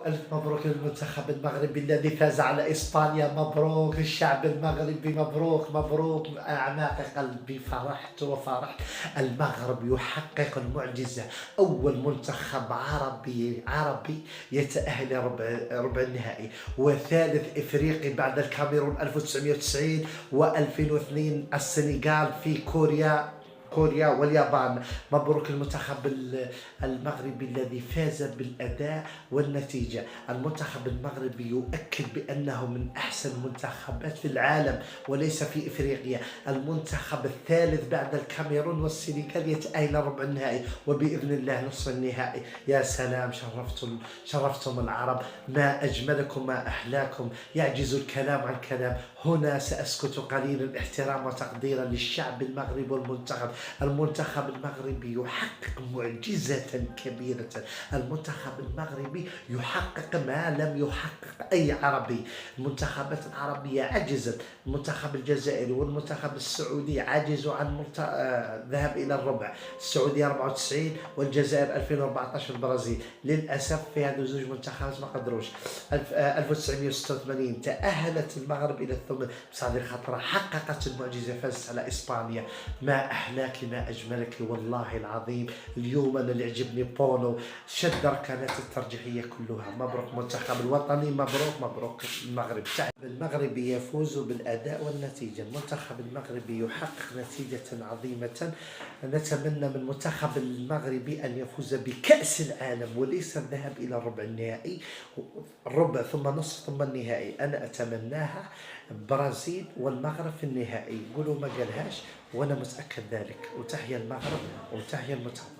ألف مبروك للمنتخب المغربي الذي فاز على إسبانيا. مبروك الشعب المغربي، مبروك مبروك. أعماق قلبي فرحت وفرحت. المغرب يحقق المعجزة، أول منتخب عربي يتأهل ربع النهائي، وثالث إفريقي بعد الكاميرون 1990 و2002 السنغال في كوريا واليابان. مبروك المنتخب المغربي الذي فاز بالأداء والنتيجة. المنتخب المغربي يؤكد بأنه من أحسن المنتخبات في العالم وليس في إفريقيا. المنتخب الثالث بعد الكاميرون والسنغال يتأهل ربع النهائي، وبإذن الله نصف النهائي. يا سلام، شرفتم العرب، ما أجملكم ما أحلاكم. يعجز الكلام عن كلام. هنا سأسكت قليلا احتراما وتقديرا للشعب المغربي والمنتخب. المنتخب المغربي يحقق معجزة كبيرة. المنتخب المغربي يحقق ما لم يحقق أي عربي. المنتخبات العربية عجزت. المنتخب الجزائري والمنتخب السعودي عجزوا عن الذهاب إلى الربع. السعودية 94 والجزائر 2014 البرازيل. للأسف في هذو زوج منتخبات ما قدروش. 1986 تأهلت المغرب إلى الثمن، بس هذه الخطرة حققت المعجزة، فازت على إسبانيا. ما أحلاك ما أجملك والله العظيم. اليوم أنا اللي عجبني بونو شد ركنات الترجيحية كلها. مبروك المنتخب الوطني، مبروك المغرب. المغربي يفوز بالأداء والنتيجة. المنتخب المغربي يحقق نتيجة عظيمة. نتمنى من المنتخب المغربي أن يفوز بكأس العالم وليس الذهاب إلى الربع النهائي، الربع ثم نصف ثم النهائي. أنا أتمناها البرازيل والمغرب في النهائي. قولوا ما قالهاش وأنا متأكد ذلك. وتحيا المغرب وتحيا المنتخب.